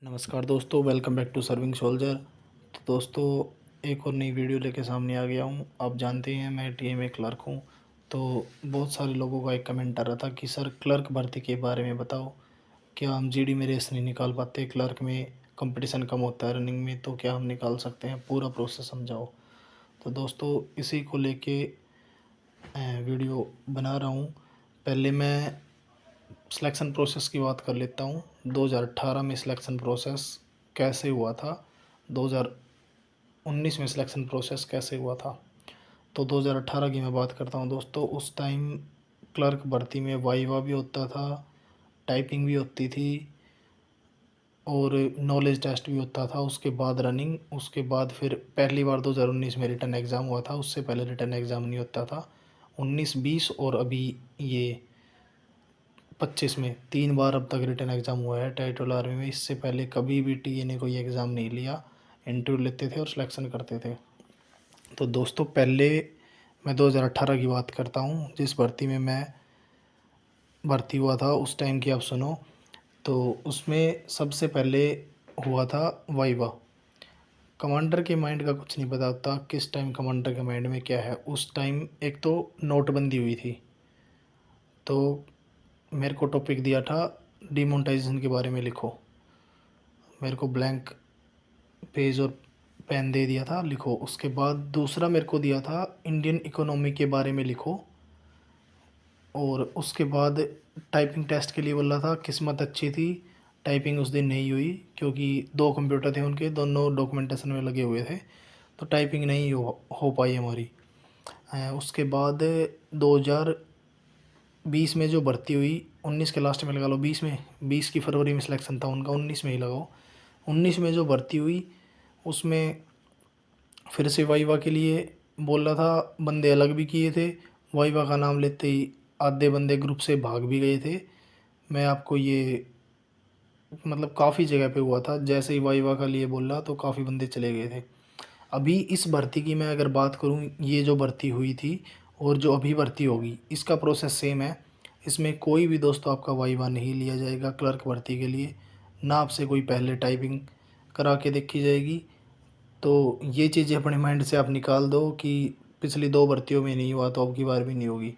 नमस्कार दोस्तों, welcome back to serving soldier. तो दोस्तों, एक और नई वीडियो लेके सामने आ गया हूँ। आप जानते हैं मैं टीएमए क्लर्क हूँ। तो बहुत सारे लोगों का एक कमेंट आ रहा था कि सर क्लर्क भर्ती के बारे में बताओ, क्या हम जीडी में रेस नहीं निकाल पाते? क्लर्क में कंपटीशन कम होता है रनिंग में, तो क्या हम निकाल सकते हैं? पूरा प्रोसेस समझाओ। तो दोस्तों, इसी को लेके वीडियो बना रहा हूँ। पहले मैं सिलेक्शन प्रोसेस की बात कर लेता हूँ। 2018 में सिलेक्शन प्रोसेस कैसे हुआ था, 2019 में सिलेक्शन प्रोसेस कैसे हुआ था। तो 2018 की मैं बात करता हूँ दोस्तों। उस टाइम क्लर्क भर्ती में वाइवा भी होता था, टाइपिंग भी होती थी और नॉलेज टेस्ट भी होता था। उसके बाद रनिंग, उसके बाद फिर पहली बार 2019 में रिटन एग्ज़ाम हुआ था। उससे पहले रिटन एग्ज़ाम नहीं होता था। 19, 20 और अभी ये 25 में 3 बार अब तक रिटन एग्ज़ाम हुआ है टेरिटोरियल आर्मी में। इससे पहले कभी भी टीए ने कोई एग्ज़ाम नहीं लिया। इंटरव्यू लेते थे और सिलेक्शन करते थे। तो दोस्तों, पहले मैं 2018 की बात करता हूँ, जिस भर्ती में मैं भर्ती हुआ था उस टाइम की आप सुनो। तो उसमें सबसे पहले हुआ था वाइवा। कमांडर के माइंड का कुछ नहीं पता होता किस टाइम कमांडर के माइंड में क्या है। उस टाइम एक तो नोटबंदी हुई थी, तो मेरे को टॉपिक दिया था डिमोनेटाइजेशन के बारे में लिखो। मेरे को ब्लैंक पेज और पेन दे दिया था, लिखो। उसके बाद दूसरा मेरे को दिया था इंडियन इकोनॉमी के बारे में लिखो। और उसके बाद टाइपिंग टेस्ट के लिए बोला था। किस्मत अच्छी थी, टाइपिंग उस दिन नहीं हुई क्योंकि 2 कंप्यूटर थे उनके, दोनों डॉक्यूमेंटेशन में लगे हुए थे, तो टाइपिंग नहीं हो पाई हमारी। उसके बाद 2020 में जो भर्ती हुई, 19 के लास्ट में लगा लो, 20 में, 20 की फरवरी में सिलेक्शन था उनका, 19 में ही लगाओ। 19 में जो भर्ती हुई उसमें फिर से वाइवा के लिए बोल रहा था। बंदे अलग भी किए थे। वाइवा का नाम लेते ही आधे बंदे ग्रुप से भाग भी गए थे। मैं आपको ये मतलब काफ़ी जगह पे हुआ था, जैसे ही वाइवा का लिए बोल रहा तो काफ़ी बंदे चले गए थे। अभी इस भर्ती की मैं अगर बात करूँ, ये जो भर्ती हुई थी और जो अभी भर्ती होगी, इसका प्रोसेस सेम है। इसमें कोई भी दोस्तों आपका वाइवा नहीं लिया जाएगा क्लर्क भर्ती के लिए, ना आपसे कोई पहले टाइपिंग करा के देखी जाएगी। तो ये चीज़ें अपने माइंड से आप निकाल दो कि पिछली 2 भर्तियों में नहीं हुआ तो अब की बार भी नहीं होगी।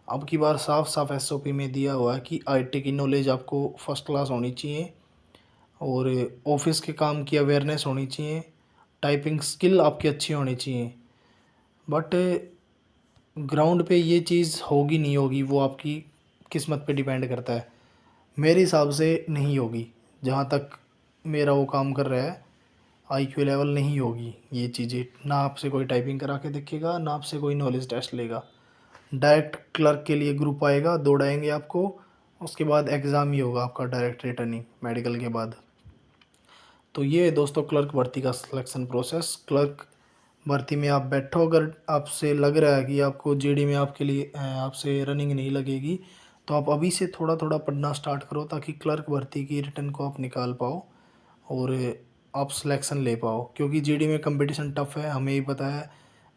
अब की बार साफ साफ एसओपी में दिया हुआ है कि आईटी की नॉलेज आपको फर्स्ट क्लास होनी चाहिए और ऑफिस के काम की अवेयरनेस होनी चाहिए, टाइपिंग स्किल आपकी अच्छी होनी चाहिए। बट ग्राउंड पे ये चीज़ होगी नहीं होगी, वो आपकी किस्मत पे डिपेंड करता है। मेरे हिसाब से नहीं होगी, जहाँ तक मेरा वो काम कर रहा है आईक्यू लेवल नहीं होगी ये चीज़ें। ना आपसे कोई टाइपिंग करा के देखेगा, ना आपसे कोई नॉलेज टेस्ट लेगा। डायरेक्ट क्लर्क के लिए ग्रुप आएगा, दौड़ाएंगे आपको, उसके बाद एग्ज़ाम ही होगा आपका डायरेक्ट रिटर्निंग मेडिकल के बाद। तो ये है दोस्तों क्लर्क भर्ती का सिलेक्शन प्रोसेस। क्लर्क भर्ती में आप बैठो, अगर आपसे लग रहा है कि आपको जीडी में आपके लिए आपसे रनिंग नहीं लगेगी, तो आप अभी से थोड़ा थोड़ा पढ़ना स्टार्ट करो ताकि क्लर्क भर्ती की रिटर्न को आप निकाल पाओ और आप सिलेक्शन ले पाओ। क्योंकि जीडी में कंपटीशन टफ़ है, हमें ही पता है।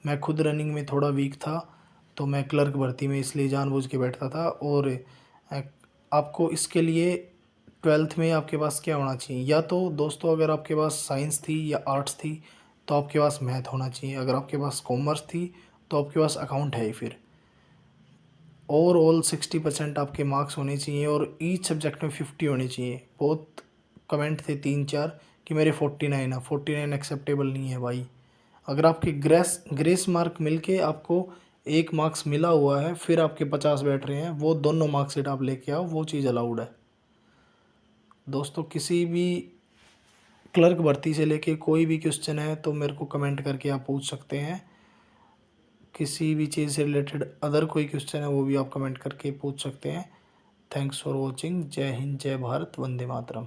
मैं खुद रनिंग में थोड़ा वीक था, तो मैं क्लर्क भर्ती में इसलिए जानबूझ के बैठता था। और आपको इसके लिए 12th में आपके पास क्या होना चाहिए, या तो दोस्तों अगर आपके पास साइंस थी या आर्ट्स थी तो आपके पास मैथ होना चाहिए। अगर आपके पास कॉमर्स थी तो आपके पास अकाउंट है ही। फिर ओवरऑल 60% आपके मार्क्स होने चाहिए और ईच सब्जेक्ट में 50 होने चाहिए। बहुत कमेंट थे 3-4 कि मेरे 49 है। 49 एक्सेप्टेबल नहीं है भाई। अगर आपके ग्रेस मार्क मिलके आपको 1 मार्क्स मिला हुआ है, फिर आपके 50 बैठ रहे हैं, वो दोनों मार्कशीट आप लेके आओ, वो चीज़ अलाउड है। दोस्तों, किसी भी क्लर्क भर्ती से लेके कोई भी क्वेश्चन है तो मेरे को कमेंट करके आप पूछ सकते हैं। किसी भी चीज़ से रिलेटेड अदर कोई क्वेश्चन है वो भी आप कमेंट करके पूछ सकते हैं। Thanks for watching. जय हिंद, जय भारत, वंदे मातरम।